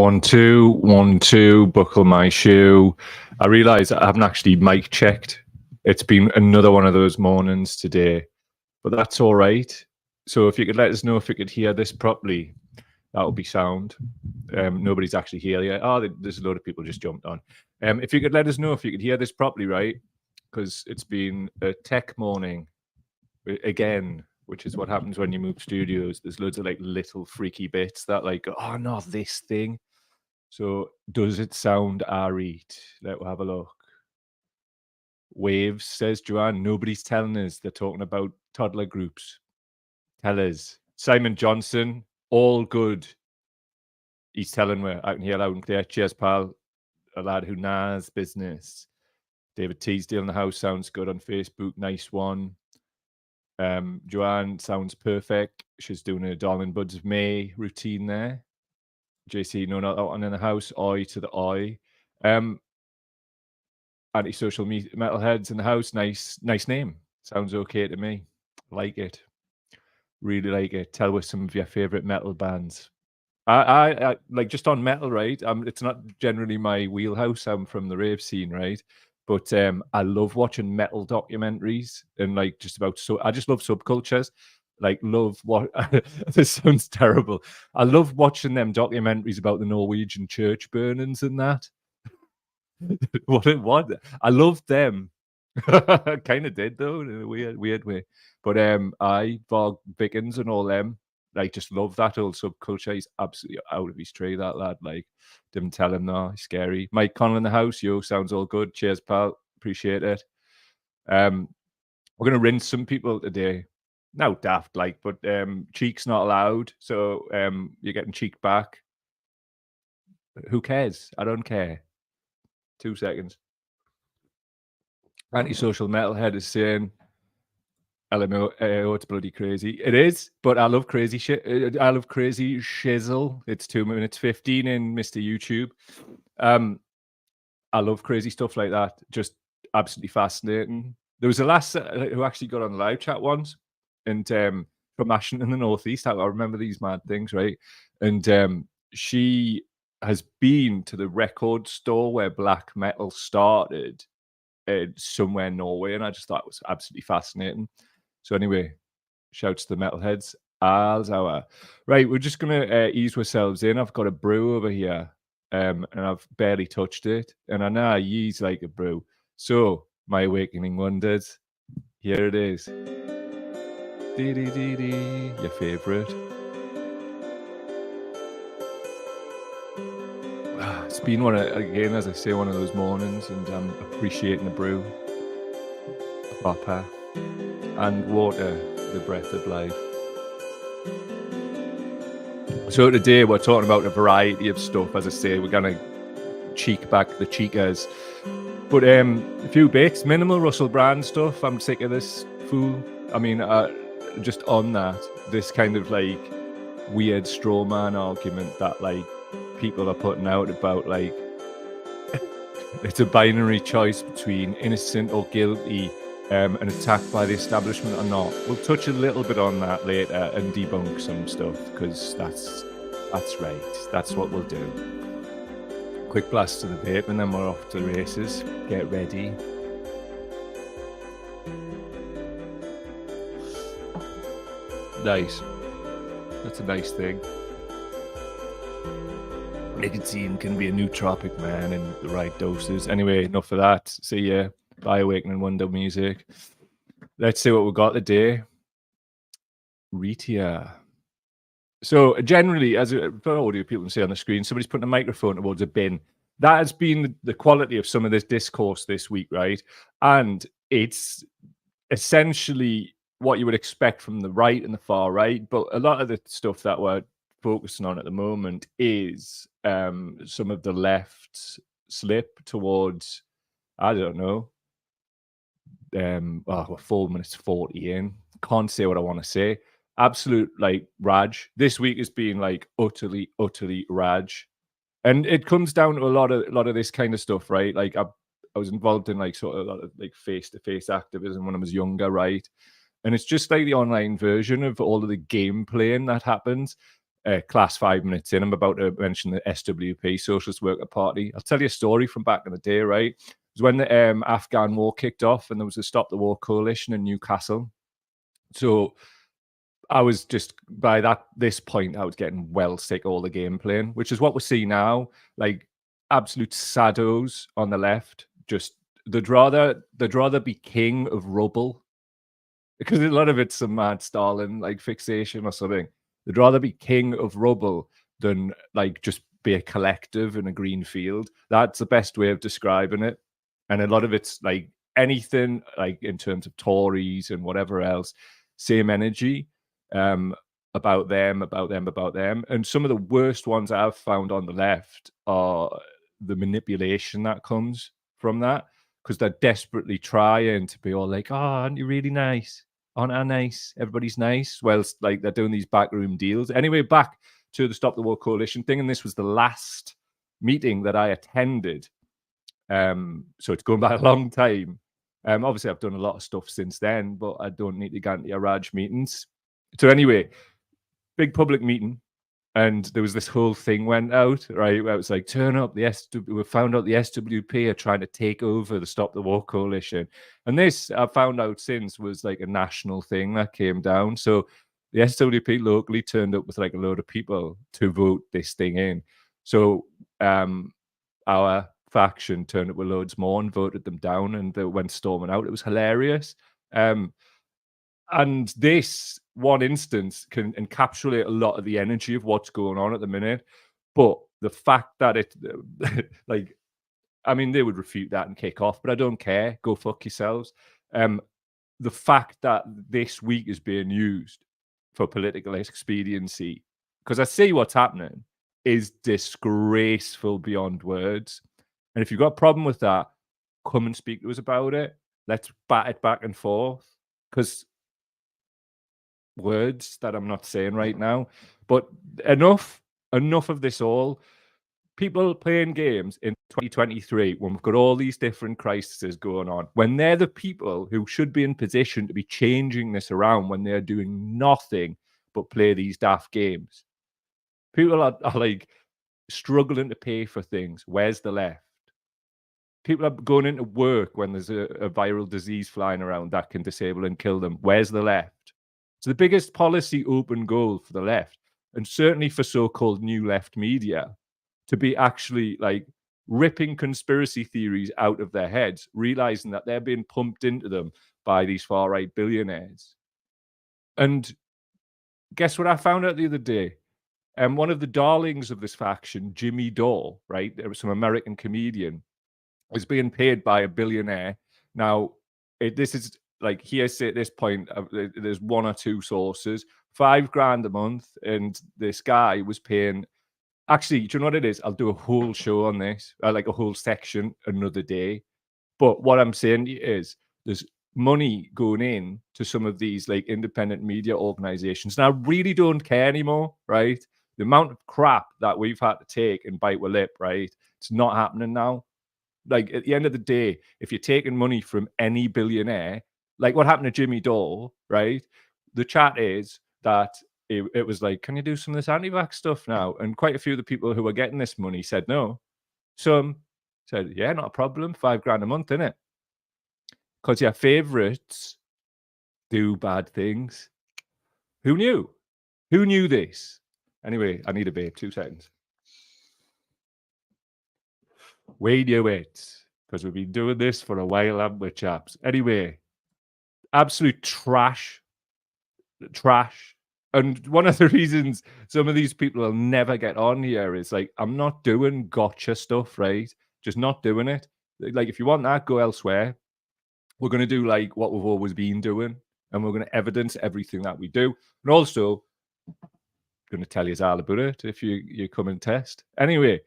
1 2 1 2. Buckle my shoe. I realise I haven't actually mic checked. It's been another one of those mornings today, but that's all right. So if you could let us know if you could hear this properly, that would be sound. Nobody's actually here yet. Oh, there's a load of people just jumped on. If you could let us know if you could hear this properly, right? Because it's been a tech morning again, which is what happens when you move studios. There's loads of like little freaky bits that like, oh no, this thing. So does it sound alright? Let's have a look. Waves, says Joanne. Nobody's telling us. They're talking about toddler groups. Tell us. Simon Johnson, all good. He's telling me I can hear loud and clear. Cheers, pal. A lad who knows business. David Teasdale in the house sounds good on Facebook. Nice one. Joanne sounds perfect. She's doing a Darling Buds of May routine there. JC, no, not that one in the house. Oi to the oi. Antisocial metalheads in the house. Nice name. Sounds okay to me. Like it. Really like it. Tell us some of your favorite metal bands. I like just on metal, right? It's not generally my wheelhouse. I'm from the rave scene, right? But I love watching metal documentaries and like just about I just love subcultures. Like love what this sounds terrible. I love watching them documentaries about the Norwegian church burnings and that. what? I loved them. I kind of did though, in a weird way. But I Varg Vickens and all them. Like, just love that old subculture. He's absolutely out of his tree, that lad. Like, didn't tell him no, he's scary. Mike Connell in the house, yo, sounds all good. Cheers, pal. Appreciate it. We're gonna rinse some people today. No daft, like, but cheek's not allowed. So you're getting cheek back. Who cares? I don't care. 2 seconds. Antisocial metalhead is saying LMO, it's bloody crazy. It is, but I love crazy shit. I love crazy shizzle. It's 2 minutes 15 in Mr. YouTube. I love crazy stuff like that. Just absolutely fascinating. There was a lass who actually got on the live chat once, and from Ashton in the Northeast. I remember these mad things, right? And she has been to the record store where black metal started somewhere in Norway, and I just thought it was absolutely fascinating. So anyway, shouts to the metalheads. As our right, we're just gonna ease ourselves in. I've got a brew over here, and I've barely touched it, and I know I use like a brew. So my awakening wonders. Here it is. Your favorite. It's been again, as I say, one of those mornings, and I'm appreciating the brew, proper, and water, the breath of life. So today we're talking about a variety of stuff. As I say, we're gonna cheek back the cheekers, but a few bits, minimal Russell Brand stuff. I'm sick of this fool. I mean, just on that, this kind of like weird straw man argument that like people are putting out about like it's a binary choice between innocent or guilty, and attacked by the establishment or not. We'll touch a little bit on that later and debunk some stuff, because that's right. That's what we'll do. Quick blast to the vape, and then we're off to the races. Get ready. Nice. That's a nice thing. Nicotine can be a nootropic, man, in the right doses. Anyway, enough of that. See ya. Bye, Awakening Wonder music. Let's see what we got today. Retia. So generally, as for audio people can see on the screen, somebody's putting a microphone towards a bin. That has been the quality of some of this discourse this week, right? And it's essentially what you would expect from the right and the far right. But a lot of the stuff that we're focusing on at the moment is some of the left slip towards, I don't know, we're 4 minutes 40 in. Can't say what I want to say. Absolute like raj. This week has been like utterly raj, and it comes down to a lot of this kind of stuff, right? Like I was involved in like sort of a lot of like face-to-face activism when I was younger, right? And it's just like the online version of all of the game playing that happens. class 5 minutes in. I'm about to mention the SWP, Socialist Worker Party. I'll tell you a story from back in the day, right? It was when the Afghan war kicked off and there was a Stop the War coalition in Newcastle. So I was just, by this point, I was getting well sick of all the game playing, which is what we see now. Like absolute saddos on the left. Just they'd rather be king of rubble, because a lot of it's some mad Stalin like fixation or something. They'd rather be king of rubble than like just be a collective in a green field. That's the best way of describing it. And a lot of it's like anything like in terms of Tories and whatever else, same energy, about them, about them, about them. And some of the worst ones I've found on the left are the manipulation that comes from that, because they're desperately trying to be all like, "Oh, aren't you really nice? Aren't I nice? Everybody's nice." Well, like they're doing these backroom deals. Anyway, back to the Stop the War Coalition thing, and this was the last meeting that I attended. So it's going back a long time. Obviously, I've done a lot of stuff since then, but I don't need to go into your Raj meetings. So anyway, big public meeting, and there was this whole thing went out, right, where it was like, turn up, we found out the SWP are trying to take over the Stop the War Coalition. And this, I found out since, was like a national thing that came down. So the SWP locally turned up with like a load of people to vote this thing in. So our faction turned up with loads more and voted them down, and they went storming out. It was hilarious. And this one instance can encapsulate a lot of the energy of what's going on at the minute. But the fact that it, like, I mean, they would refute that and kick off, but I don't care. Go fuck yourselves. The fact that this week is being used for political expediency, because I see what's happening, is disgraceful beyond words. And if you've got a problem with that, come and speak to us about it. Let's bat it back and forth. Because words that I'm not saying right now, but enough of this all. People playing games in 2023 when we've got all these different crises going on, when they're the people who should be in position to be changing this around, when they're doing nothing but play these daft games. People are like struggling to pay for things. Where's the left? People are going into work when there's a viral disease flying around that can disable and kill them. Where's the left? So the biggest policy open goal for the left, and certainly for so-called new left media, to be actually like ripping conspiracy theories out of their heads, realizing that they're being pumped into them by these far-right billionaires. And guess what I found out the other day? One of the darlings of this faction, Jimmy Dore, right? There was some American comedian, was being paid by a billionaire. Now, this is like hearsay at this point. There's one or two sources, $5,000 a month, and this guy was paying. Actually, do you know what it is? I'll do a whole show on this, like a whole section another day. But what I'm saying is, there's money going in to some of these like independent media organizations, and I really don't care anymore, right? The amount of crap that we've had to take and bite with lip, right? It's not happening now. Like at the end of the day, if you're taking money from any billionaire, like what happened to Jimmy Dore, right? The chat is that it was like, can you do some of this anti-vax stuff now? And quite a few of the people who were getting this money said no. Some said, yeah, not a problem, $5,000 a month, innit? Because your favorites do bad things. Who knew? Who knew this? Anyway, I need a vape, 2 seconds. We knew it, because we've been doing this for a while, haven't we, chaps? Anyway, absolute trash. And one of the reasons some of these people will never get on here is like, I'm not doing gotcha stuff, right? Just not doing it. Like, if you want that, go elsewhere. We're going to do like what we've always been doing, and we're going to evidence everything that we do. And also, going to tell you all about it if you come and test. Anyway,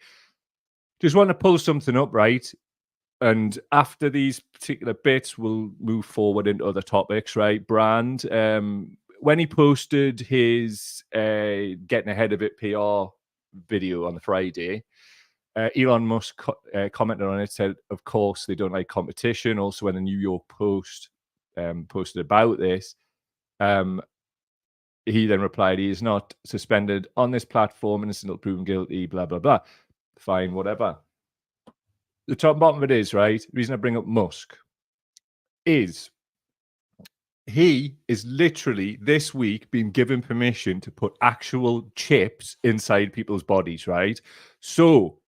just want to pull something up, right? And after these particular bits, we'll move forward into other topics, right? Brand, when he posted his getting ahead of it PR video on the Friday, Elon Musk commented on it, said, of course, they don't like competition. Also, when the New York Post posted about this, He then replied, he is not suspended on this platform, innocent proven guilty, blah, blah, blah. Fine, whatever. The top and bottom of it is, right, the reason I bring up Musk is he is literally this week being given permission to put actual chips inside people's bodies, right? So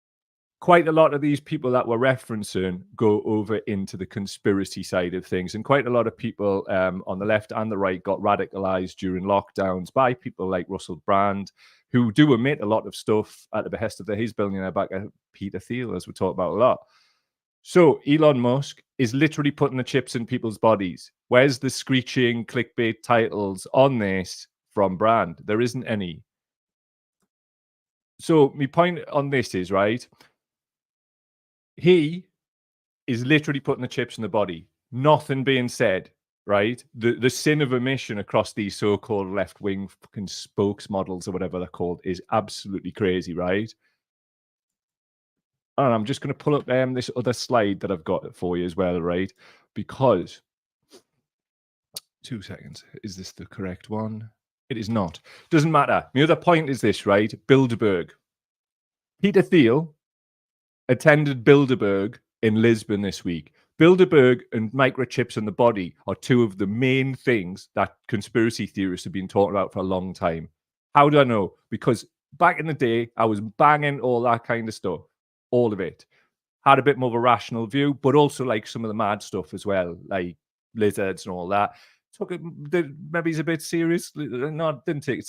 quite a lot of these people that we're referencing go over into the conspiracy side of things. And quite a lot of people on the left and the right got radicalized during lockdowns by people like Russell Brand, who do emit a lot of stuff at the behest of his billionaire backer, Peter Thiel, as we talk about a lot. So Elon Musk is literally putting the chips in people's bodies. Where's the screeching clickbait titles on this from Brand? There isn't any. So my point on this is, right, he is literally putting the chips in the body. Nothing being said, right? The sin of omission across these so-called left-wing fucking spokesmodels or whatever they're called is absolutely crazy, right? And I'm just going to pull up this other slide that I've got for you as well, right? Because 2 seconds. Is this the correct one? It is not. Doesn't matter. The other point is this, right? Bilderberg. Peter Thiel attended Bilderberg in Lisbon this week. Bilderberg and microchips in the body are two of the main things that conspiracy theorists have been talking about for a long time. How do I know? Because back in the day, I was banging all that kind of stuff, all of it. Had a bit more of a rational view, but also like some of the mad stuff as well, like lizards and all that. Took it maybe it's a bit seriously. No, didn't take it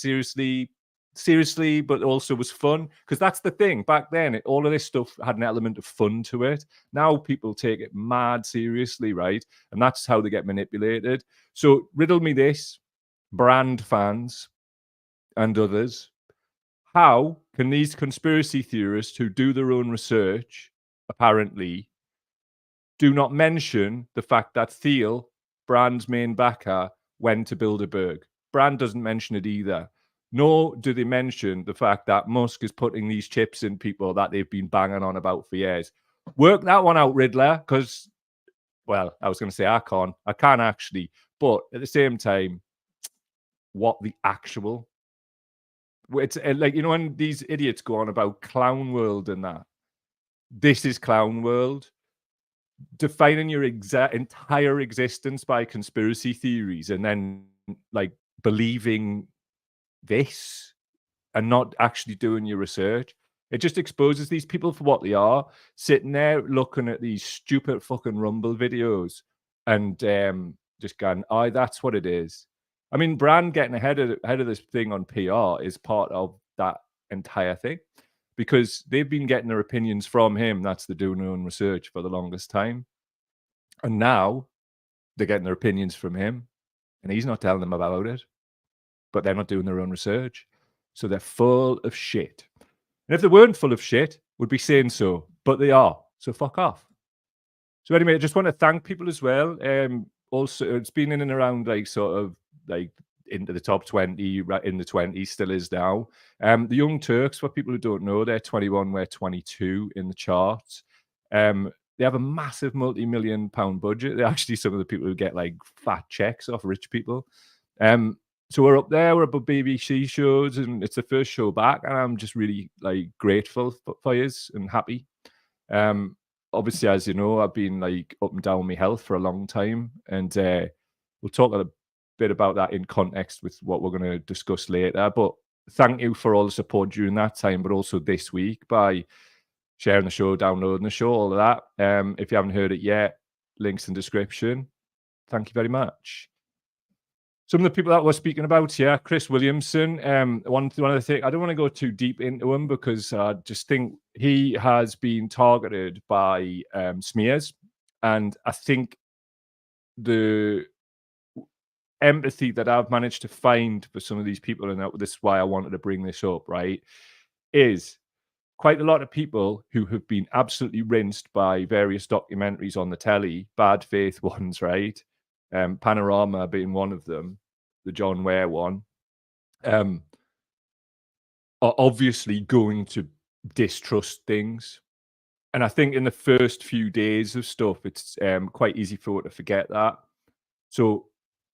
seriously, but also was fun, because that's the thing. Back then, all of this stuff had an element of fun to it. Now people take it mad seriously, right? And that's how they get manipulated. So riddle me this, Brand fans and others. How can these conspiracy theorists who do their own research, apparently, do not mention the fact that Thiel, Brand's main backer, went to Bilderberg? Brand doesn't mention it either. Nor do they mention the fact that Musk is putting these chips in people that they've been banging on about for years. Work that one out, Riddler, because, well, I was going to say I can't actually, but at the same time, what the actual... It's like, you know, when these idiots go on about clown world and that, this is clown world. Defining your entire existence by conspiracy theories and then like believing this and not actually doing your research. It just exposes these people for what they are, sitting there looking at these stupid fucking Rumble videos and just going, oh, that's what it is. I mean, Brand getting ahead of this thing on PR is part of that entire thing, because they've been getting their opinions from him. That's the doing their own research for the longest time. And now they're getting their opinions from him and he's not telling them about it, but they're not doing their own research. So they're full of shit. And if they weren't full of shit, would be saying so, but they are. So fuck off. So anyway, I just want to thank people as well. Also, it's been in and around like sort of like into the top 20, right in the 20s, still is now. The Young Turks, for people who don't know, they're 21, we're 22 in the charts. They have a massive multi-million pound budget. They're actually some of the people who get like fat checks off rich people. So we're up there, we're above BBC shows, and it's the first show back, and I'm just really like grateful for yous and happy. Obviously, as you know, I've been like up and down with my health for a long time, and we'll talk a bit about that in context with what we're going to discuss later. But thank you for all the support during that time, but also this week by sharing the show, downloading the show, all of that. If you haven't heard it yet, links in description. Thank you very much. Some of the people that we're speaking about here, Chris Williamson, one of the things, I don't want to go too deep into him because I just think he has been targeted by smears. And I think the empathy that I've managed to find for some of these people, and this is why I wanted to bring this up, right, is quite a lot of people who have been absolutely rinsed by various documentaries on the telly, bad faith ones, right? Panorama being one of them, the John Ware one, are obviously going to distrust things. And I think in the first few days of stuff, it's quite easy for it to forget that. So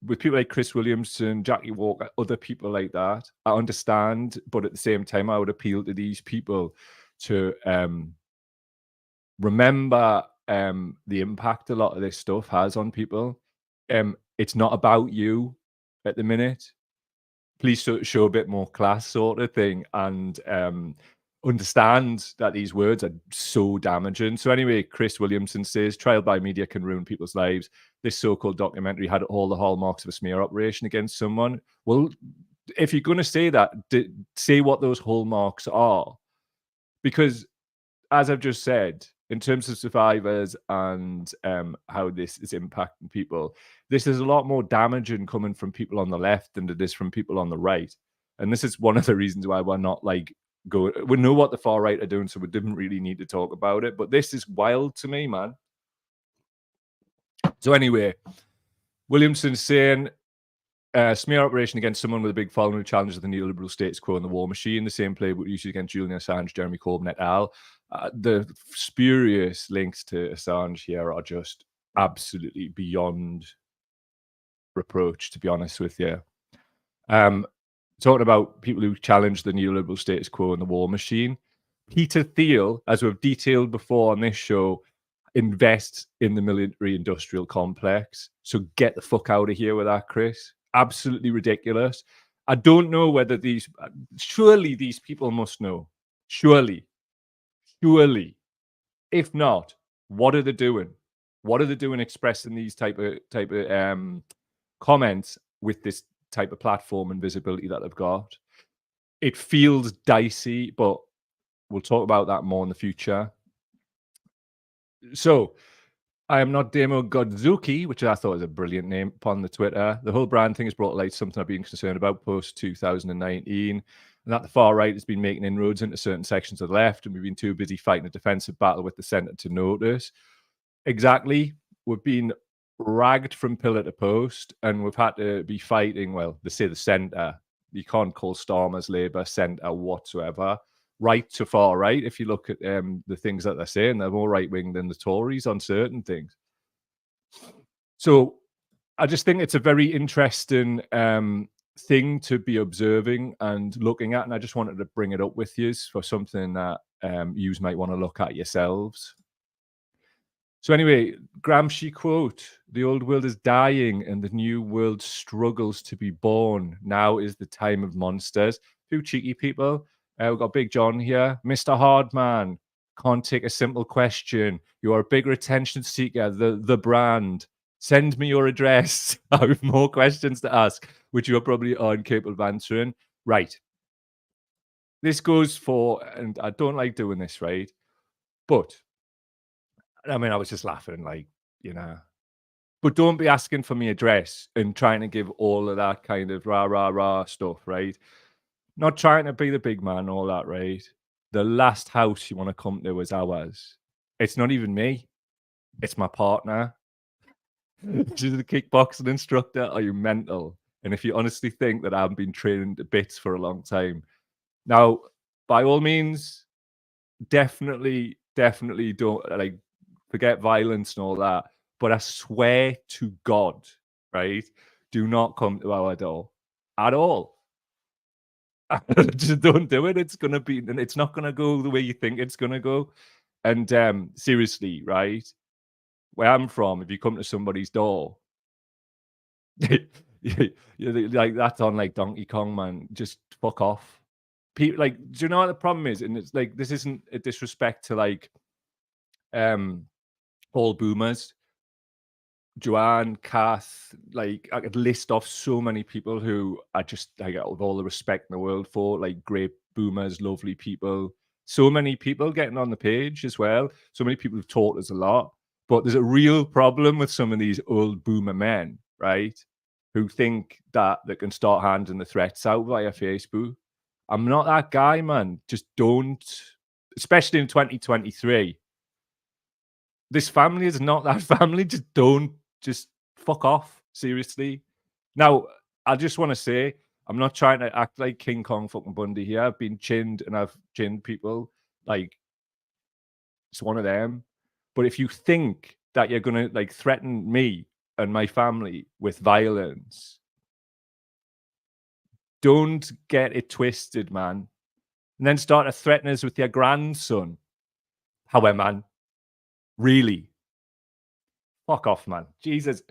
with people like Chris Williamson, Jackie Walker, other people like that, I understand, but at the same time, I would appeal to these people to remember the impact a lot of this stuff has on people. It's not about you at the minute. Please show a bit more class, sort of thing, and understand that these words are so damaging. So anyway, Chris Williamson says trial by media can ruin people's lives. This so-called documentary had all the hallmarks of a smear operation against someone. Well, if you're going to say that, say what those hallmarks are, because as I've just said, in terms of survivors and how this is impacting people, this is a lot more damaging coming from people on the left than it is from people on the right. And this is one of the reasons why we're not like we know what the far right are doing, so we didn't really need to talk about it. But this is wild to me, man. So anyway, Williamson's saying smear operation against someone with a big following who challenges the neoliberal status quo and the war machine. The same playbook used against Julian Assange, Jeremy Corbyn et al. The spurious links to Assange here are just absolutely beyond reproach, to be honest with you. Talking about people who challenge the neoliberal status quo and the war machine, Peter Thiel, as we've detailed before on this show, invests in the military-industrial complex. So get the fuck out of here with that, Chris. Absolutely ridiculous. I don't know whether surely these people must know. Surely. If not, what are they doing? What are they doing expressing these type of comments with this type of platform and visibility that they've got? It feels dicey, but we'll talk about that more in the future. So, I am not Demo Godzuki, which I thought was a brilliant name upon the Twitter. The whole brand thing has brought to light something I've been concerned about post 2019, and that the far right has been making inroads into certain sections of the left, and we've been too busy fighting a defensive battle with the centre to notice. Exactly. We've been ragged from pillar to post, and we've had to be fighting, well, they say the centre. You can't call Starmer's Labour centre whatsoever. Right to far right, if you look at the things that they're saying, they're more right-wing than the Tories on certain things. So I just think it's a very interesting thing to be observing and looking at, and I just wanted to bring it up with you for something that you might want to look at yourselves. So anyway, Gramsci quote, "The old world is dying and the new world struggles to be born. Now is the time of monsters." A few cheeky people. We've got Big John here. Mr. Hardman, can't take a simple question. You are a bigger attention seeker, the brand. Send me your address. I have more questions to ask, which you are probably incapable of answering. Right. This goes for, and I don't like doing this, right? But I mean, I was just laughing, like, you know. But don't be asking for my address and trying to give all of that kind of rah, rah, rah stuff, right? Not trying to be the big man, all that, right? The last house you want to come to is ours. It's not even me. It's my partner. She's a kickboxing instructor. Are you mental? And if you honestly think that I've been training to bits for a long time, now, by all means, definitely don't like forget violence and all that. But I swear to God, right? Do not come to our door at all. Just don't do it. It's gonna be, and it's not gonna go the way you think it's gonna go. And seriously, right? Where I'm from, if you come to somebody's door, like that's on like Donkey Kong, man. Just fuck off. People like, do you know what the problem is? And it's like this isn't a disrespect to like all boomers. Joanne, Kath, like I could list off so many people who I just like with all the respect in the world for, like great boomers, lovely people. So many people getting on the page as well. So many people who've taught us a lot. But there's a real problem with some of these old boomer men, right? Who think that they can start handing the threats out via Facebook. I'm not that guy, man. Just don't, especially in 2023. This family is not that family. Just don't, just fuck off. Seriously. Now, I just want to say, I'm not trying to act like King Kong fucking Bundy here. I've been chinned and I've chinned people. Like, it's one of them. But if you think that you're going to like threaten me and my family with violence, don't get it twisted, man. And then start to threaten us with your grandson. However, man, really? Fuck off, man. Jesus.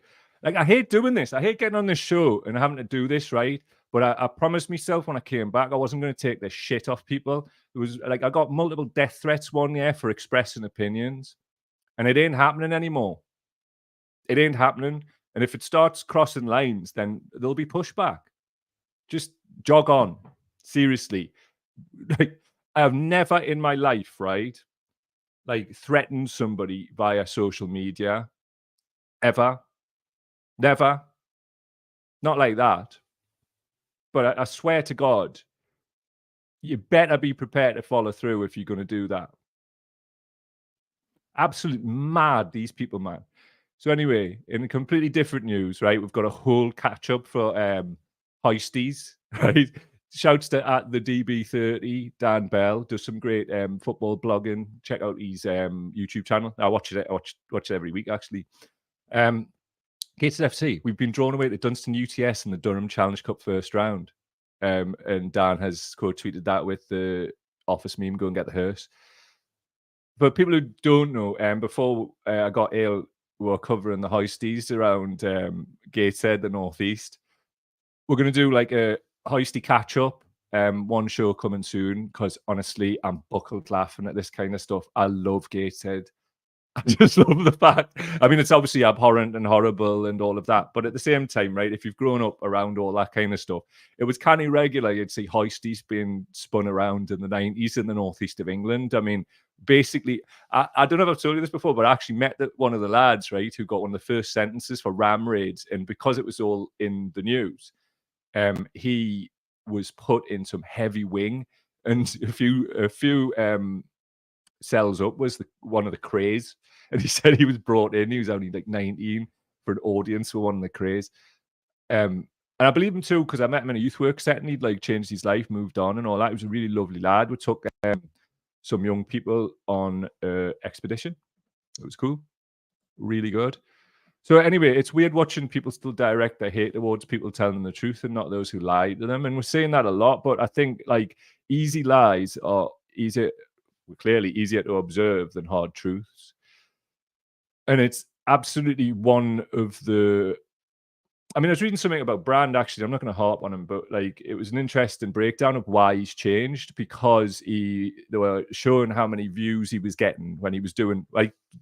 Like, I hate doing this. I hate getting on this show and having to do this, right? But I promised myself when I came back, I wasn't going to take this shit off people. It was like I got multiple death threats one year for expressing opinions, and it ain't happening anymore. It ain't happening. And if it starts crossing lines, then there'll be pushback. Just jog on. Seriously. Like, I have never in my life, right, like threatened somebody via social media. Ever. Never. Not like that. But I swear to God, you better be prepared to follow through if you're going to do that. Absolute mad, these people, man. So anyway, in completely different news, right, we've got a whole catch up for hoisties, right? Shouts to at the DB30, Dan Bell, does some great football blogging. Check out his YouTube channel. I watch it. I watch it every week, actually. Gateshead FC, we've been drawn away to Dunstan UTS in the Durham Challenge Cup first round. And Dan has quote tweeted that with the office meme, go and get the hearse. But people who don't know, before I got ill, we were covering the hoisties around Gateshead, the northeast. We're going to do like a hoisty catch up. One show coming soon because honestly, I'm buckled laughing at this kind of stuff. I love Gateshead. I just love the fact. I mean, it's obviously abhorrent and horrible and all of that, but at the same time, right? If you've grown up around all that kind of stuff, it was kind of regular. You'd see hoisties being spun around in the 90s in the northeast of England. I mean, basically, I don't know if I've told you this before, but I actually met one of the lads, right, who got one of the first sentences for ram raids, and because it was all in the news, he was put in some heavy wing, and a few cells up was one of the craze, and he said he was brought in. He was only like 19 for an audience for one of the craze. And I believe him too because I met him in a youth work setting. He'd like changed his life, moved on, and all that. He was a really lovely lad. We took some young people on expedition. It was cool, really good. So anyway, it's weird watching people still direct their hate towards people telling them the truth and not those who lie to them. And we're saying that a lot, but I think like easy lies are clearly easier to observe than hard truths. And it's absolutely one of the. I mean, I was reading something about Brand actually. I'm not going to harp on him, but like it was an interesting breakdown of why he's changed because they were showing how many views he was getting when he was doing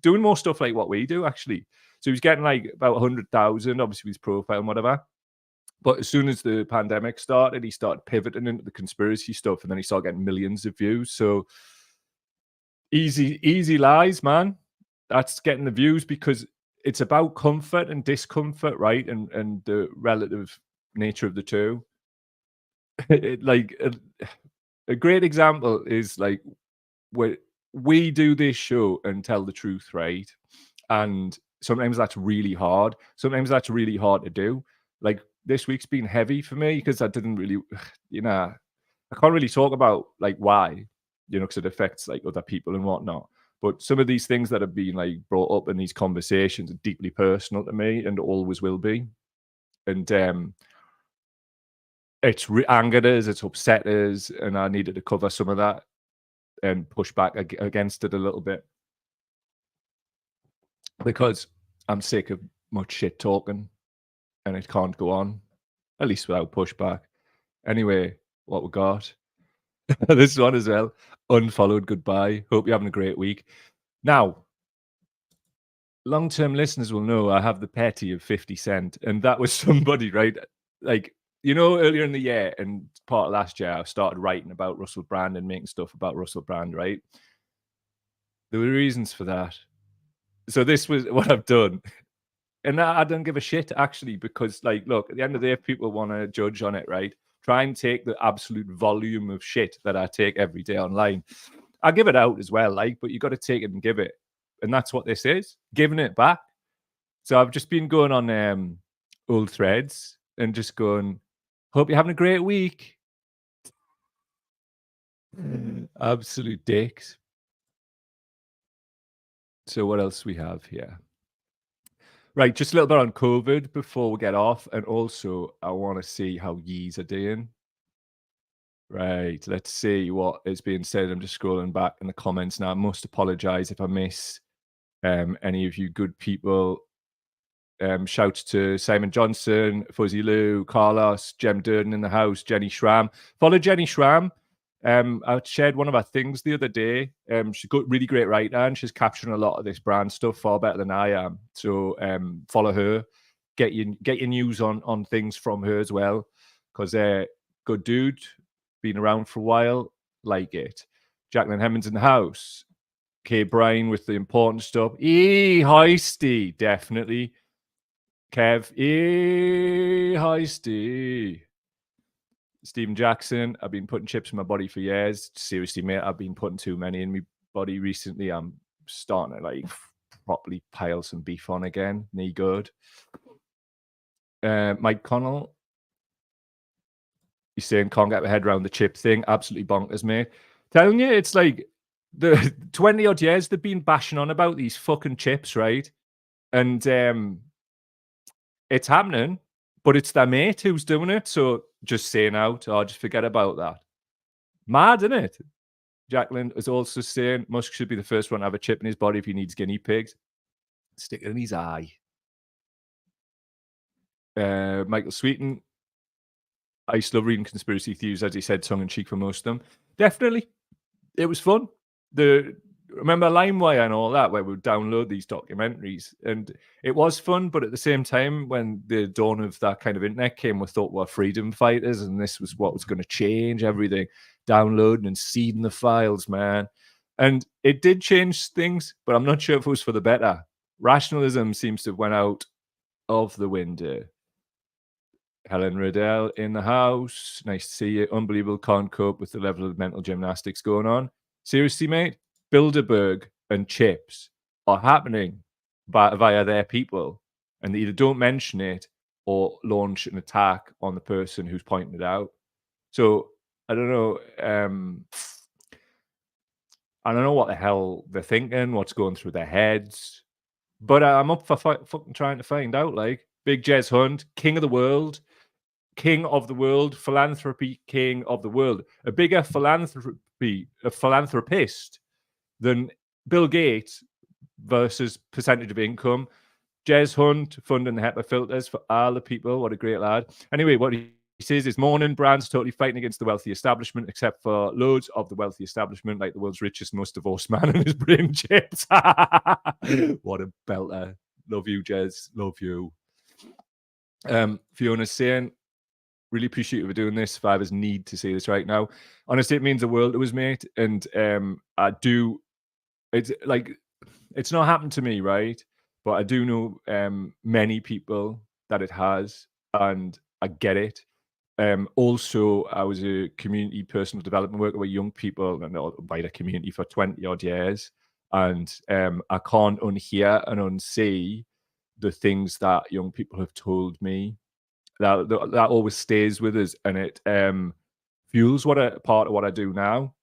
more stuff like what we do actually. So he was getting like about 100,000, obviously with his profile and whatever. But as soon as the pandemic started, he started pivoting into the conspiracy stuff, and then he started getting millions of views. So easy lies, man. That's getting the views because it's about comfort and discomfort, right? And the relative nature of the two. Like a great example is like where we do this show and tell the truth, right? And sometimes that's really hard. Sometimes that's really hard to do. Like this week's been heavy for me because I didn't really, I can't really talk about like why, because it affects like other people and whatnot. But some of these things that have been like brought up in these conversations are deeply personal to me and always will be. And it's angered us, it's upset us, and I needed to cover some of that and push back against it a little bit because I'm sick of much shit talking and it can't go on, at least without pushback. Anyway, what we got? This one as well. Unfollowed goodbye. Hope you're having a great week. Now, long-term listeners will know I have the petty of 50 Cent, and that was somebody, right? Like, earlier in the year and part of last year, I started writing about Russell Brand and making stuff about Russell Brand, right? There were reasons for that. So this was what I've done. And I don't give a shit, actually, because, like, look, at the end of the day, if people want to judge on it, right, try and take the absolute volume of shit that I take every day online. I give it out as well, like, but you got to take it and give it. And that's what this is, giving it back. So I've just been going on old threads and just going, hope you're having a great week. Absolute dicks. So what else we have here? Right, just a little bit on COVID before we get off, and also I want to see how yees are doing. Right, let's see what is being said. I'm just scrolling back in the comments now. I must apologize if I miss any of you good people. Shouts to Simon Johnson, Fuzzy Lou, Carlos, Jem Durden in the house, Jenny Schramm. Follow Jenny Schramm. I shared one of her things the other day. She's got really great writer and she's capturing a lot of this brand stuff far better than I am. So follow her. Get your news on things from her as well. Because good dude, been around for a while, like it. Jacqueline Hemmings in the house. Kay Bryan with the important stuff. Hoisty, definitely. Kev, Heisty. Stephen Jackson, I've been putting chips in my body for years. Seriously, mate, I've been putting too many in my body recently. I'm starting to like properly pile some beef on again. Knee good. Mike Connell, he's saying can't get my head around the chip thing. Absolutely bonkers, mate. Telling you, it's like the 20 odd years they've been bashing on about these fucking chips, right? And it's happening, but it's their mate who's doing it. So just saying out, or just forget about that. Mad, isn't it? Jacqueline is also saying Musk should be the first one to have a chip in his body if he needs guinea pigs. Stick it in his eye. Michael Sweeten, I used to love reading conspiracy theories, as he said, tongue in cheek for most of them. Definitely, it was fun. Remember LimeWire and all that, where we would download these documentaries, and it was fun. But at the same time, when the dawn of that kind of internet came, we thought we're freedom fighters, and this was what was going to change everything. Downloading and seeding the files, man, and it did change things. But I'm not sure if it was for the better. Rationalism seems to have went out of the window. Helen Riddell in the house. Nice to see you. Unbelievable. Can't cope with the level of mental gymnastics going on. Seriously, mate, Bilderberg and chips are happening via their people, and they either don't mention it or launch an attack on the person who's pointing it out. So I don't know. I don't know what the hell they're thinking, what's going through their heads, but I'm up for fucking trying to find out. Like Big Jez Hunt, king of the world, philanthropy king of the world, a bigger philanthropist than Bill Gates versus percentage of income. Jez Hunt funding the HEPA filters for all the people. What a great lad. Anyway, what he says is morning brands totally fighting against the wealthy establishment, except for loads of the wealthy establishment, like the world's richest, most divorced man and his brain chips. What a belter. Love you, Jez. Love you. Fiona's saying, really appreciate you for doing this. Fivers need to say this right now. Honestly, it means the world to us, mate. And I do. It's not happened to me, right? But I do know many people that it has, and I get it. Also, I was a community personal development worker with young people and a wider community for 20 odd years. And I can't unhear and unsee the things that young people have told me. That always stays with us, and it fuels part of what I do now.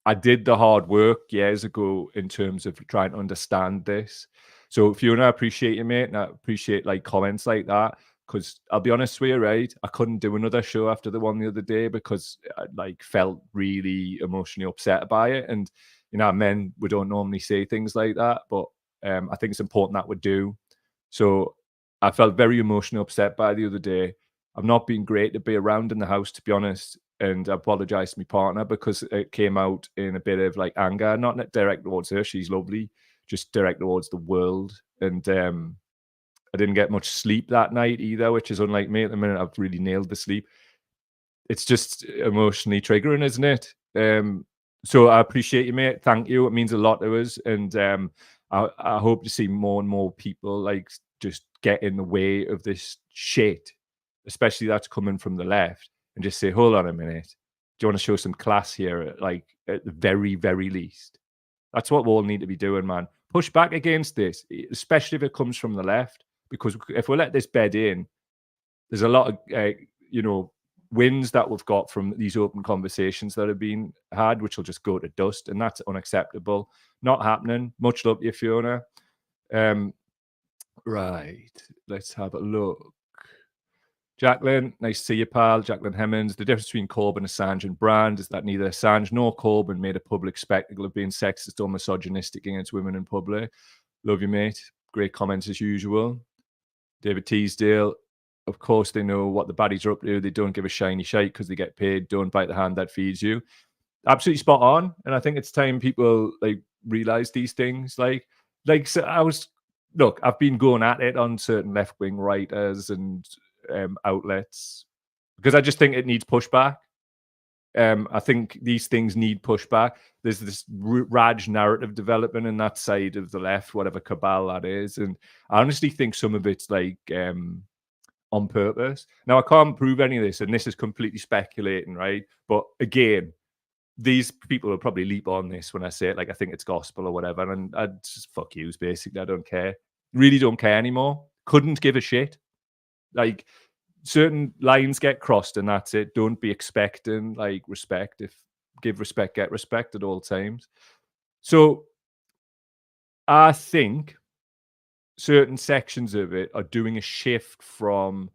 I did the hard work years ago in terms of trying to understand this. So Fiona, I appreciate you, mate, and I appreciate like comments like that. Because I'll be honest with you, right? I couldn't do another show after the one the other day because I like felt really emotionally upset by it. And you know, men, we don't normally say things like that, but I think it's important that we do. So I felt very emotionally upset by the other day. I've not been great to be around in the house, to be honest. And I apologize to my partner because it came out in a bit of like anger, not direct towards her. She's lovely, just direct towards the world. And I didn't get much sleep that night either, which is unlike me at the minute. I've really nailed the sleep. It's just emotionally triggering, isn't it? So I appreciate you, mate. Thank you. It means a lot to us. And I hope to see more and more people like just get in the way of this shit, especially that's coming from the left, and just say, hold on a minute. Do you want to show some class here? Like at the very, very least. That's what we all need to be doing, man. Push back against this, especially if it comes from the left, because if we let this bed in, there's a lot of, wins that we've got from these open conversations that have been had, which will just go to dust, and that's unacceptable. Not happening. Much love to you, Fiona. Right. Let's have a look. Jacqueline, nice to see you, pal. Jacqueline Hemmings. The difference between Corbyn, Assange, and Brand is that neither Assange nor Corbyn made a public spectacle of being sexist or misogynistic against women in public. Love you, mate. Great comments as usual. David Teasdale. Of course, they know what the baddies are up to. They don't give a shiny shite because they get paid. Don't bite the hand that feeds you. Absolutely spot on. And I think it's time people like realize these things. So I was look, I've been going at it on certain left wing writers and outlets because I just think it needs pushback. I think these things need pushback. There's this Raj narrative development in that side of the left, whatever cabal that is, and I honestly think some of it's like on purpose. Now I can't prove any of this, and this is completely speculating, right? But again, these people will probably leap on this when I say it, like I think it's gospel or whatever, and I just fuck yous basically. I don't care, really don't care anymore. Couldn't give a shit. Like certain lines get crossed and that's it. Don't be expecting like respect. If give respect, get respect at all times. So I think certain sections of it are doing a shift from,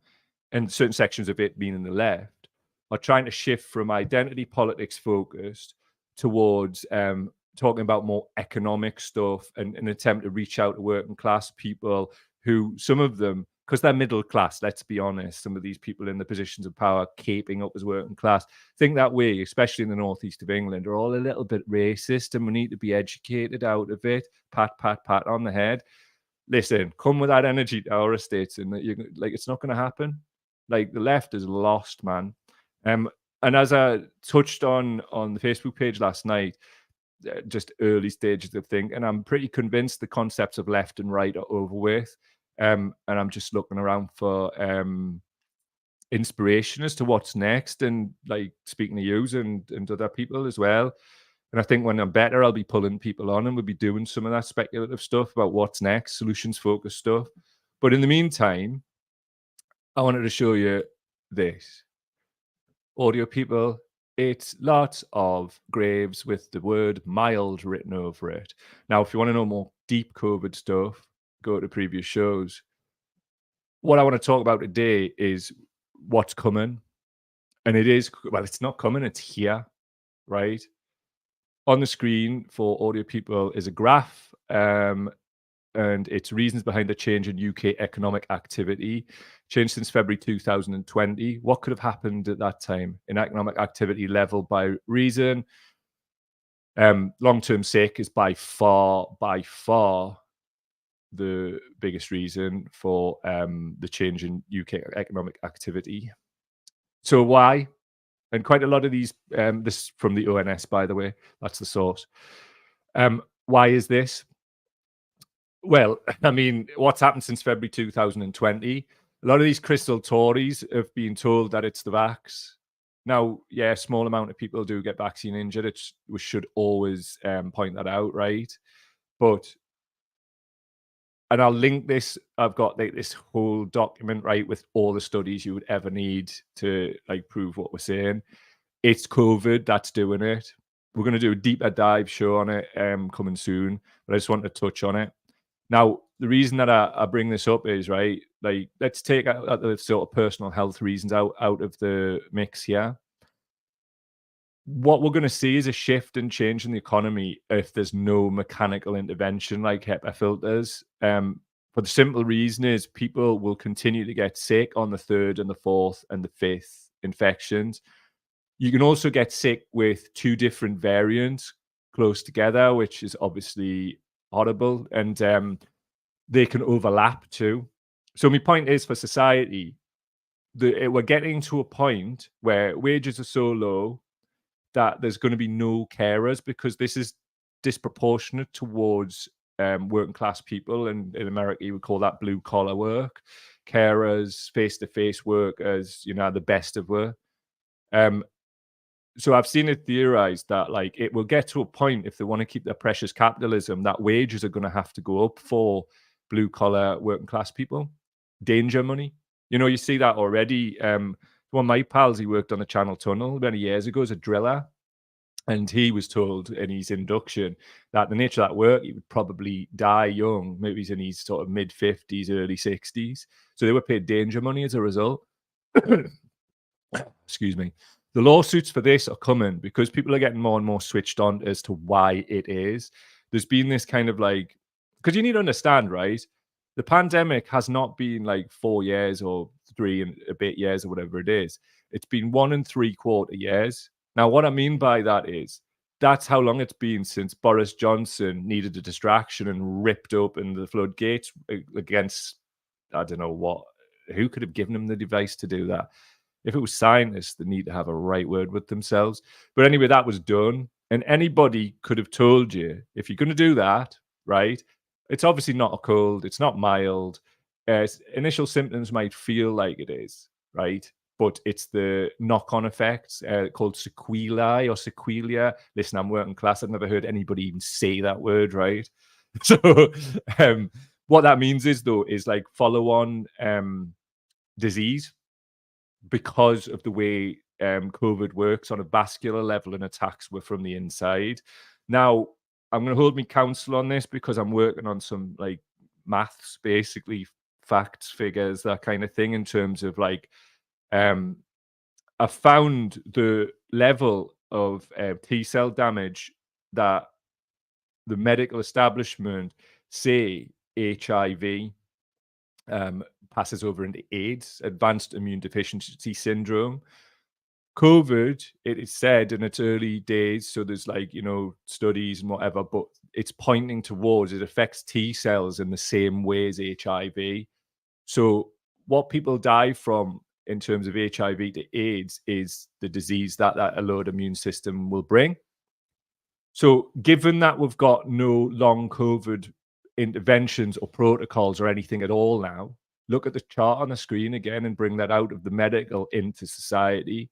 and certain sections of it, meaning the left, are trying to shift from identity politics focused towards talking about more economic stuff and an attempt to reach out to working class people who, some of them, because they're middle class, let's be honest, some of these people in the positions of power caping up as working class think that way, especially in the northeast of England, are all a little bit racist and we need to be educated out of it. Pat, pat, pat on the head. Listen, come with that energy to our estates, and you like it's not going to happen. Like the left is lost, man. And as I touched on the Facebook page last night, just early stages of thinking, I'm pretty convinced the concepts of left and right are over with. And I'm just looking around for inspiration as to what's next, and like speaking to you and other people as well. And I think when I'm better, I'll be pulling people on and we'll be doing some of that speculative stuff about what's next, solutions focused stuff. But in the meantime, I wanted to show you this. Audio people, it's lots of graves with the word mild written over it. Now, if you want to know more deep COVID stuff, go to previous shows. What I want to talk about today is what's coming. And it is, well, it's not coming, it's here, right? On the screen for audio people is a graph, and it's reasons behind the change in UK economic activity. Changed since February 2020. What could have happened at that time in economic activity level by reason? Long-term sick is by far the biggest reason for the change in UK economic activity. So why? And quite a lot of these, this is from the ONS, by the way, that's the source. Why is this? Well, I mean, what's happened since February 2020? A lot of these crystal Tories have been told that it's the vax. Now, yeah, a small amount of people do get vaccine injured. We should always point that out, right? But, and I'll link this. I've got like this whole document, right, with all the studies you would ever need to like prove what we're saying. It's COVID that's doing it. We're going to do a deeper dive show on it coming soon, but I just want to touch on it. Now, the reason that I bring this up is, right, like, let's take the sort of personal health reasons out of the mix here. What we're going to see is a shift and change in the economy if there's no mechanical intervention like HEPA filters. For the simple reason is people will continue to get sick on the third and the fourth and the fifth infections. You can also get sick with two different variants close together, which is obviously horrible, and they can overlap too. So my point is, for society, we're getting to a point where wages are so low that there's going to be no carers, because this is disproportionate towards working class people, and in America you would call that blue collar work. Carers, face-to-face workers, you know, the best of work. So I've seen it theorized that like it will get to a point, if they want to keep their precious capitalism, that wages are going to have to go up for blue collar working class people. Danger money. You know, you see that already. One of my pals, he worked on the Channel Tunnel many years ago as a driller. And he was told in his induction that the nature of that work, he would probably die young. Maybe he's in his sort of mid 50s, early 60s. So they were paid danger money as a result. Excuse me. The lawsuits for this are coming because people are getting more and more switched on as to why it is. There's been this kind of like, because you need to understand, right? The pandemic has not been like 4 years or 3 and a bit years or whatever it is. It's been 1 3/4 years. Now, what I mean by that is that's how long it's been since Boris Johnson needed a distraction and ripped open the floodgates against, I don't know what, who could have given him the device to do that? If it was scientists, they need to have a right word with themselves. But anyway, that was done. And anybody could have told you if you're going to do that, right? It's obviously not a cold, it's not mild. Initial symptoms might feel like it is, right? But it's the knock on effects called sequelae or sequelia. Listen, I'm working class. I've never heard anybody even say that word, right? So, what that means is, though, is like follow on disease because of the way COVID works on a vascular level and attacks were from the inside. Now, I'm going to hold me counsel on this because I'm working on some like maths, basically facts, figures, that kind of thing in terms of like, I found the level of T cell damage that the medical establishment say HIV passes over into AIDS, advanced immune deficiency syndrome. COVID, it is said in its early days, so there's like, studies and whatever, but it's pointing towards it affects T cells in the same way as HIV. So what people die from in terms of HIV to AIDS is the disease that alert immune system will bring. So given that we've got no long COVID interventions or protocols or anything at all now, look at the chart on the screen again and bring that out of the medical into society.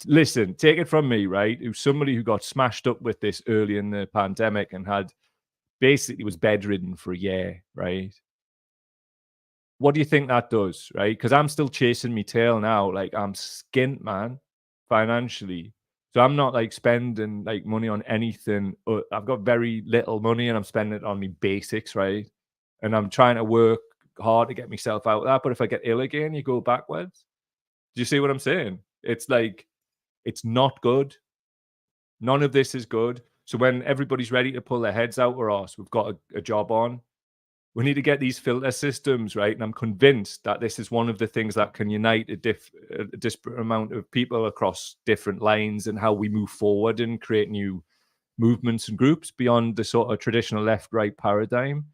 Listen, take it from me, right? Who's somebody who got smashed up with this early in the pandemic and had basically was bedridden for a year, right? What do you think that does, right? Because I'm still chasing my tail now. Like I'm skint, man, financially. So I'm not like spending like money on anything. I've got very little money and I'm spending it on me basics, right? And I'm trying to work hard to get myself out of that. But if I get ill again, you go backwards. Do you see what I'm saying? It's like, it's not good. None of this is good. So when everybody's ready to pull their heads out or us, we've got a job on. We need to get these filter systems right. And I'm convinced that this is one of the things that can unite a disparate amount of people across different lines and how we move forward and create new movements and groups beyond the sort of traditional left-right paradigm.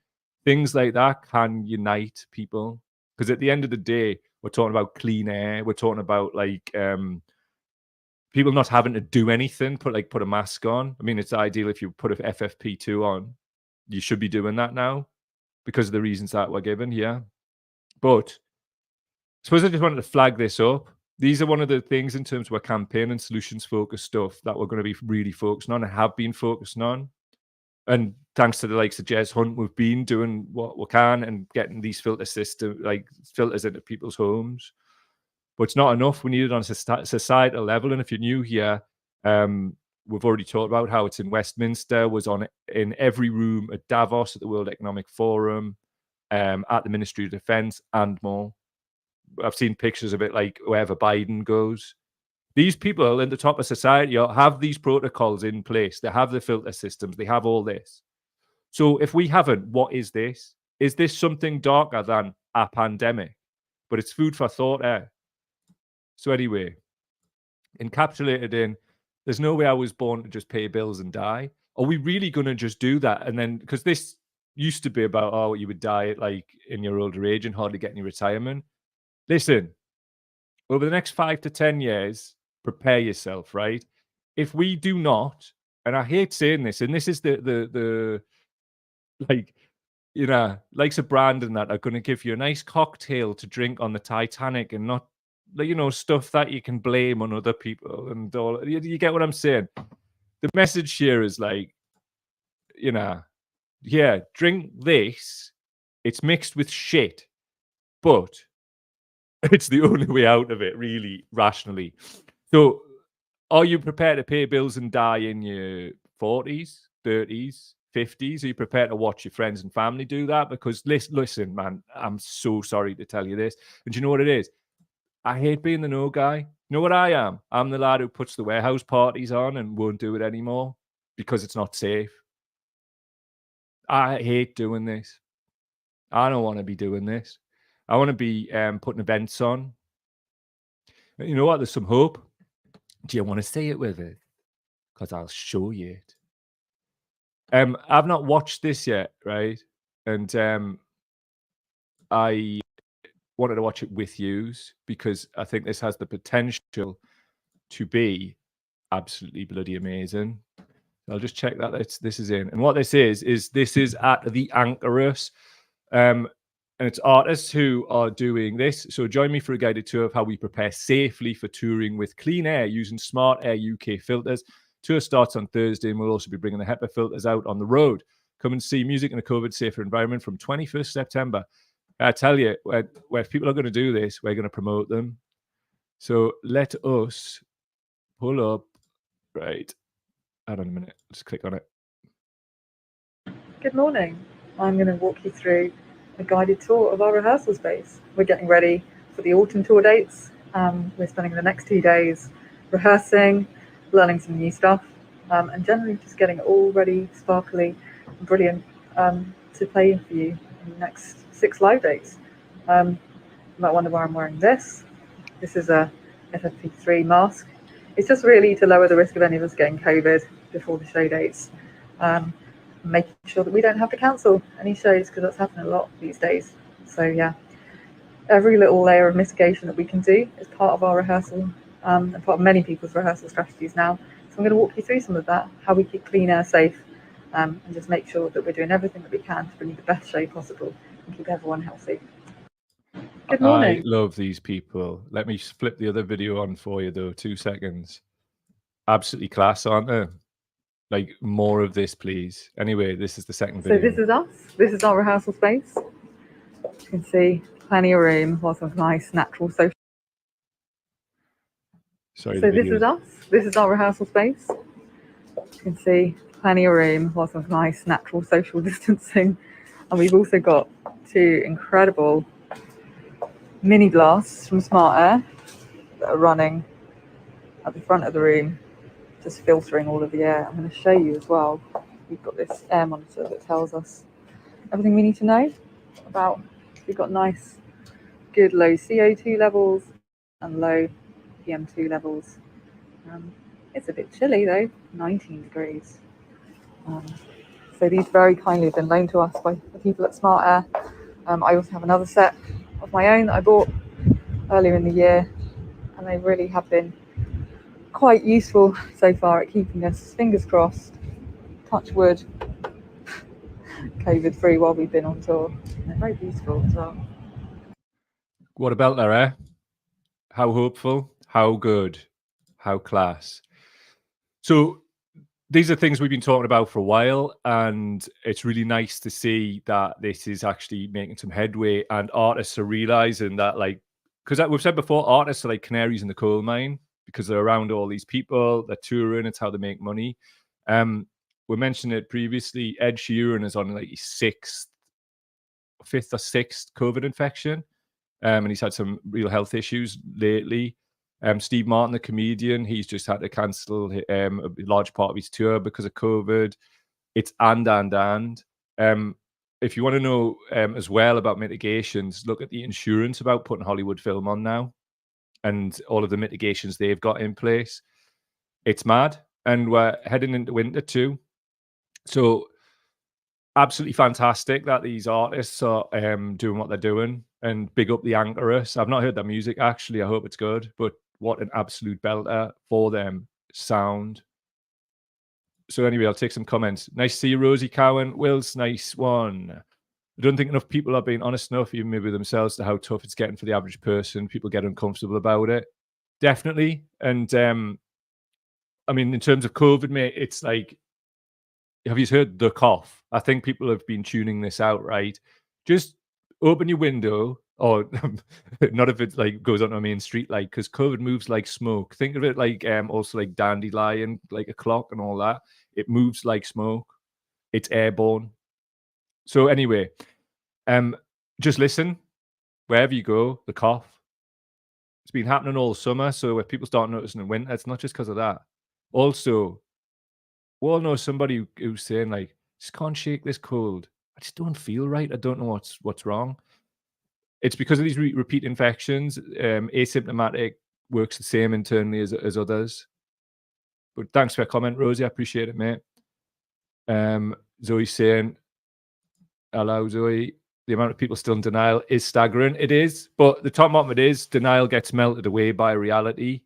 Things like that can unite people. Because at the end of the day, we're talking about clean air. We're talking about like people not having to do anything, put a mask on. I mean, it's ideal if you put a FFP2 on. You should be doing that now because of the reasons that were given here. But I suppose I just wanted to flag this up. These are one of the things in terms of our campaign and solutions-focused stuff that we're going to be really focusing on and have been focusing on. And thanks to the likes of Jez Hunt, we've been doing what we can and getting these filters into people's homes. But it's not enough. We need it on a societal level. And if you're new here, we've already talked about how it's in Westminster, was in every room at Davos, at the World Economic Forum, at the Ministry of Defence, and more. I've seen pictures of it, like wherever Biden goes. These people in the top of society have these protocols in place. They have the filter systems. They have all this. So if we haven't, what is this? Is this something darker than a pandemic? But it's food for thought, So anyway, encapsulated in, there's no way I was born to just pay bills and die. Are we really going to just do that? And then, because this used to be about, oh, you would die like in your older age and hardly get any retirement. Listen, over the next 5 to 10 years, prepare yourself, right? If we do not, and I hate saying this, and this is the like, likes of Brandon that are going to give you a nice cocktail to drink on the Titanic and not, stuff that you can blame on other people and all. You get what I'm saying? The message here is like, yeah, drink this. It's mixed with shit, but it's the only way out of it, really, rationally. So Are you prepared to pay bills and die in your 40s, 30s, 50s? Are you prepared to watch your friends and family do that? Because listen, man, I'm so sorry to tell you this. And do you know what it is? I hate being the no guy. You know what I am? I'm the lad who puts the warehouse parties on and won't do it anymore because it's not safe. I hate doing this. I don't want to be doing this. I want to be putting events on. You know what? There's some hope. Do you want to see it with it? Because I'll show you it. I've not watched this yet, right? And I wanted to watch it with yous because I think this has the potential to be absolutely bloody amazing. I'll just check that this is in. And what this is this is at the Anchorus. And it's artists who are doing this. So join me for a guided tour of how we prepare safely for touring with clean air using Smart Air UK filters. Tour starts on Thursday, and we'll also be bringing the HEPA filters out on the road. Come and see music in a COVID-safer environment from 21st September. I tell you, where people are going to do this, we're going to promote them. So let us pull up. Right. Hold on a minute. Just click on it. Good morning. I'm going to walk you through a guided tour of our rehearsal space. We're getting ready for the autumn tour dates. We're spending the next 2 days rehearsing, learning some new stuff, and generally just getting it all ready, sparkly, and brilliant to play for you in the next 6 live dates. You might wonder why I'm wearing this. This is a FFP3 mask. It's just really to lower the risk of any of us getting COVID before the show dates. Making sure that we don't have to cancel any shows because that's happening a lot these days. So yeah, every little layer of mitigation that we can do is part of our rehearsal and part of many people's rehearsal strategies now. So I'm going to walk you through some of that, how we keep clean air safe and just make sure that we're doing everything that we can to bring you the best show possible and keep everyone healthy. Good morning. I love these people. Let me flip the other video on for you though. 2 seconds. Absolutely class, aren't they? Like more of this, please. Anyway, this is the second video. So this is us. This is our rehearsal space. You can see plenty of room, lots of nice natural social. Sorry, so this is us. This is our rehearsal space. You can see plenty of room, lots of nice natural social distancing. And we've also got 2 incredible mini blasts from Smart Air that are running at the front of the room, just filtering all of the air. I'm going to show you as well. We've got this air monitor that tells us everything we need to know about. We've got nice, good low CO2 levels and low PM2 levels. It's a bit chilly though, 19 degrees. So these very kindly have been loaned to us by the people at Smart Air. I also have another set of my own that I bought earlier in the year, and they really have been quite useful so far at keeping us, fingers crossed, touch wood, COVID free while we've been on tour. And they're very beautiful as well. What about there, eh? How hopeful, how good, how class. So these are things we've been talking about for a while, and it's really nice to see that this is actually making some headway, and artists are realizing that, like, because we've said before, artists are like canaries in the coal mine because they're around all these people, they're touring, it's how they make money. We mentioned it previously, Ed Sheeran is on like his 5th or 6th COVID infection, and he's had some real health issues lately. Steve Martin, the comedian, he's just had to cancel a large part of his tour because of COVID. It's and. If you want to know as well about mitigations, look at the insurance about putting Hollywood film on now and all of the mitigations they've got in place. It's mad. And we're heading into winter too. So absolutely fantastic that these artists are doing what they're doing, and big up the Anchorus. I've not heard their music actually. I hope it's good, but what an absolute belter for them. Sound. So anyway, I'll take some comments. Nice to see you, Rosie Cowan. Will's nice one. I don't think enough people are being honest enough, even maybe themselves, to how tough it's getting for the average person. People get uncomfortable about it. Definitely. And I mean, in terms of COVID, mate, it's like, have you heard the cough? I think people have been tuning this out, right? Just open your window, or not if it like goes onto a main street light, because COVID moves like smoke. Think of it like also like dandelion, like a clock and all that. It moves like smoke. It's airborne. So anyway, just listen wherever you go. The cough. It's been happening all summer. So if people start noticing in winter, it's not just because of that. Also, we all know somebody who's saying like, just can't shake this cold. I just don't feel right. I don't know what's wrong. It's because of these repeat infections. Asymptomatic works the same internally as others. But thanks for your comment, Rosie. I appreciate it, mate. Zoe's saying, hello, Zoe. The amount of people still in denial is staggering. It is, but the top bottom of it is denial gets melted away by reality.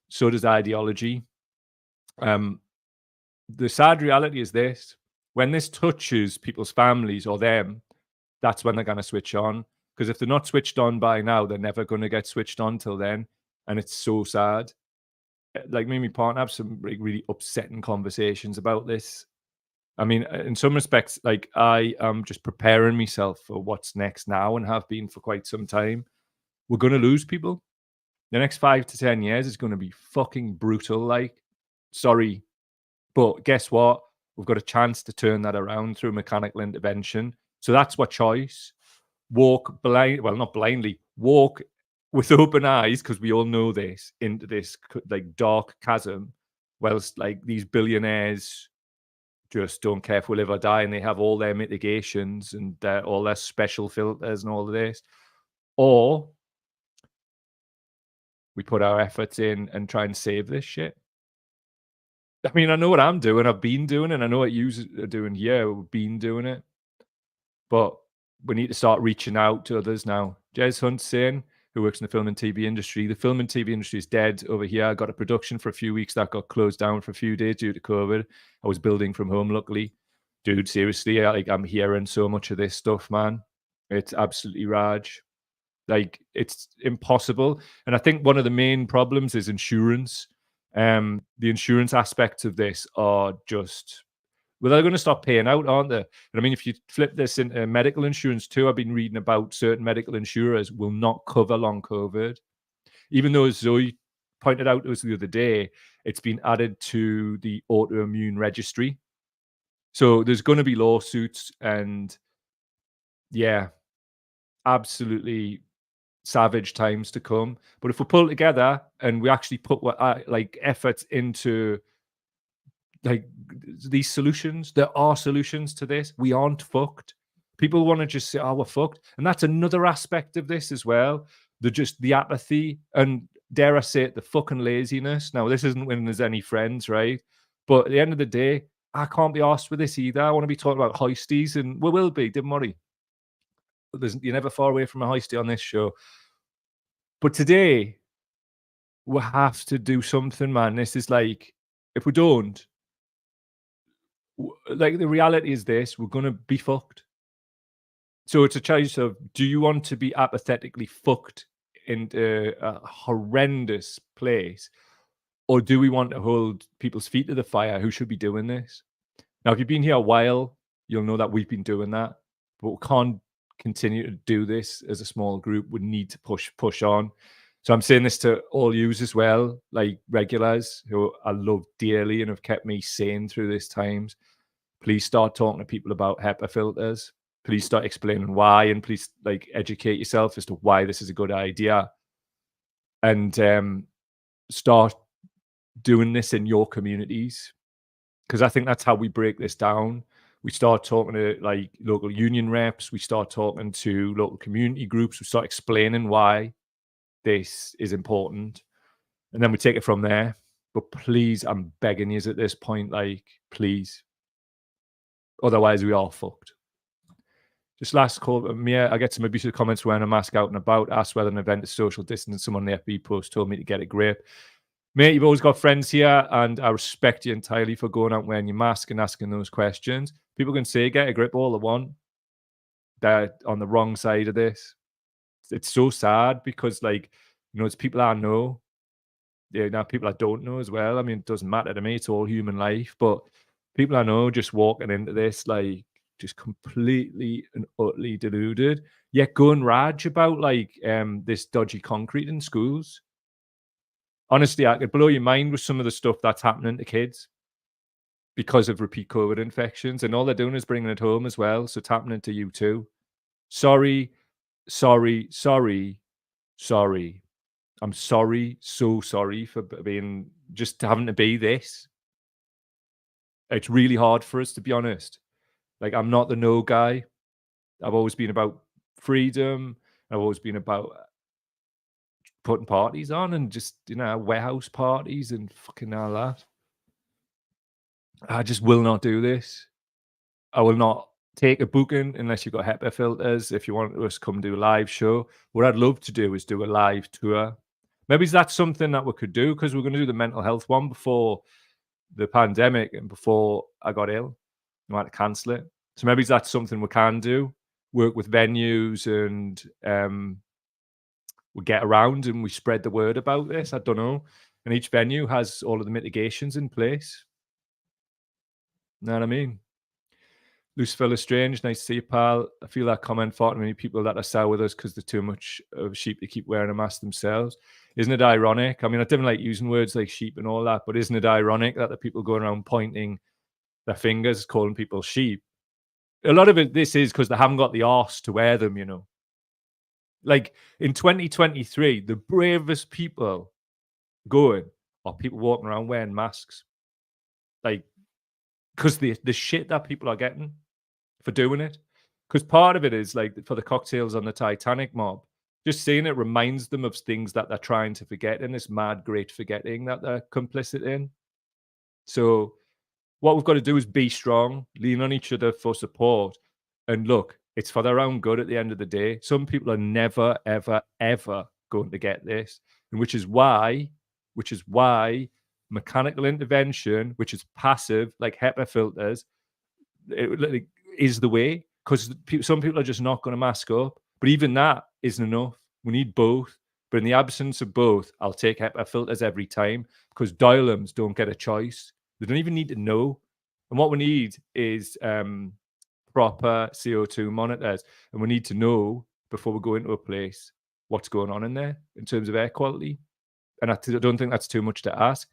So does ideology. The sad reality is this: when this touches people's families or them, that's when they're going to switch on. Because if they're not switched on by now, they're never going to get switched on till then. And it's so sad. Like me and my partner have some like really upsetting conversations about this. I mean, in some respects, like I am just preparing myself for what's next now and have been for quite some time. We're going to lose people. The next 5 to 10 years is going to be fucking brutal. Like, sorry, but guess what? We've got a chance to turn that around through mechanical intervention. So that's what choice. Walk blind, well, not blindly, walk with open eyes, because we all know this, into this like dark chasm, whilst like these billionaires just don't care if we live or die, and they have all their mitigations and all their special filters and all of this. Or we put our efforts in and try and save this shit. I mean, I know what I'm doing. I've been doing it. And I know what you are doing here. We've been doing it. But we need to start reaching out to others now. Jez Hunt's saying, who works in the film and TV industry, the film and TV industry is dead over here. I got a production for a few weeks that got closed down for a few days due to COVID. I was building from home, luckily. Dude, seriously, I'm hearing so much of this stuff, man. It's absolutely rage. Like, it's impossible. And I think one of the main problems is insurance. The insurance aspects of this are just, well, they're going to stop paying out, aren't they? And I mean, if you flip this into medical insurance too, I've been reading about certain medical insurers will not cover long COVID, even though, as Zoe pointed out to us the other day, it's been added to the autoimmune registry. So there's going to be lawsuits, and yeah, absolutely savage times to come. But if we pull together and we actually put like efforts into like these solutions, there are solutions to this. We aren't fucked. People want to just say, "Oh, we're fucked," and that's another aspect of this as well. The apathy and, dare I say it, the fucking laziness. Now, this isn't when there's any friends, right? But at the end of the day, I can't be arsed with this either. I want to be talking about hoisties, and we will be. Don't worry. You're never far away from a hoisty on this show. But today, we have to do something, man. This is like, if we don't, like, the reality is this: we're gonna be fucked. So it's a choice of, do you want to be apathetically fucked into a horrendous place, or do we want to hold people's feet to the fire who should be doing this? Now, if you've been here a while, you'll know that we've been doing that, but we can't continue to do this as a small group. We need to push on. So I'm saying this to all yous as well, like regulars who I love dearly and have kept me sane through these times. Please start talking to people about HEPA filters. Please start explaining why, and please like educate yourself as to why this is a good idea. And start doing this in your communities, because I think that's how we break this down. We start talking to like local union reps. We start talking to local community groups. We start explaining why this is important, and then we take it from there. But please, I'm begging you at this point, like, please. Otherwise, we are fucked. Just last call, Mia, I get some abusive comments wearing a mask out and about. Asked whether an event is social distance. Someone in the FB post told me to get a grip. Mate, you've always got friends here, and I respect you entirely for going out wearing your mask and asking those questions. People can say get a grip all they want. They're on the wrong side of this. It's so sad because, like, you know, it's people I know. Yeah, now people I don't know as well. I mean, it doesn't matter to me. It's all human life. But people I know just walking into this, like, just completely and utterly deluded. Yet go and rage about like this dodgy concrete in schools. Honestly, I could blow your mind with some of the stuff that's happening to kids because of repeat COVID infections, and all they're doing is bringing it home as well. So it's happening to you too. Sorry, sorry, sorry, sorry. I'm sorry, so sorry for being just having to be this. It's really hard for us, to be honest. Like, I'm not the no guy. I've always been about freedom. I've always been about putting parties on and just, warehouse parties and fucking all that. I just will not do this. I will not take a booking unless you've got HEPA filters. If you want us to come do a live show, what I'd love to do is do a live tour. Maybe that's something that we could do because we're going to do the mental health one before the pandemic and before I got ill. I had to cancel it. So maybe that's something we can do. Work with venues and we get around and we spread the word about this. I don't know. And each venue has all of the mitigations in place. Know what I mean? Lucifer Strange, nice to see you, pal. I feel that comment far too many people that are sour with us because they're too much of a sheep to keep wearing a mask themselves. Isn't it ironic? I mean, I didn't like using words like sheep and all that, but isn't it ironic that the people going around pointing their fingers, calling people sheep? A lot of this is because they haven't got the arse to wear them, Like in 2023, the bravest people going are people walking around wearing masks. Like, because the shit that people are getting for doing it. Because part of it is like for the cocktails on the Titanic mob, just seeing it reminds them of things that they're trying to forget in this mad, great forgetting that they're complicit in. So what we've got to do is be strong, lean on each other for support. And look, it's for their own good at the end of the day. Some people are never, ever, ever going to get this. And which is why mechanical intervention, which is passive, like HEPA filters, it is the way, because some people are just not going to mask up. But even that isn't enough. We need both. But in the absence of both, I'll take HEPA filters every time because dial-ums don't get a choice. They don't even need to know. And what we need is proper CO2 monitors. And we need to know before we go into a place what's going on in there in terms of air quality. And I don't think that's too much to ask.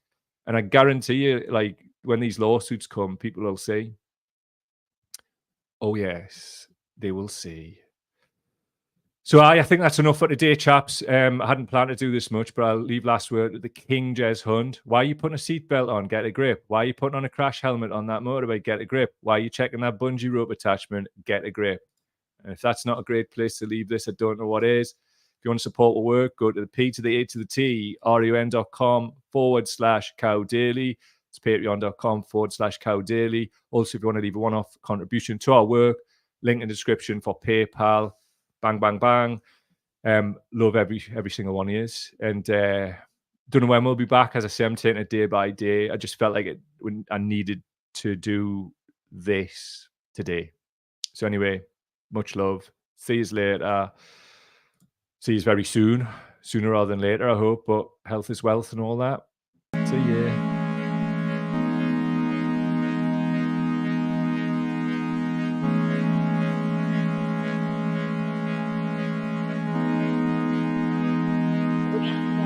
And I guarantee you, like, when these lawsuits come, people will say, oh, yes, they will see. So I think that's enough for today, chaps. I hadn't planned to do this much, but I'll leave last word with the King Jez Hunt. Why are you putting a seatbelt on? Get a grip. Why are you putting on a crash helmet on that motorbike? Get a grip. Why are you checking that bungee rope attachment? Get a grip. And if that's not a great place to leave this, I don't know what is. If you want to support the work, go to the P to the A to the T, run.com/cow daily. It's patreon.com/cow daily. Also, if you want to leave a one-off contribution to our work, link in the description for PayPal. Bang, bang, bang. Love every single one of yous. And don't know when we'll be back. As I say, I'm taking it day by day. I just felt like I needed to do this today. So anyway, much love. See you later. See you very soon. Sooner rather than later, I hope. But health is wealth and all that. See ya.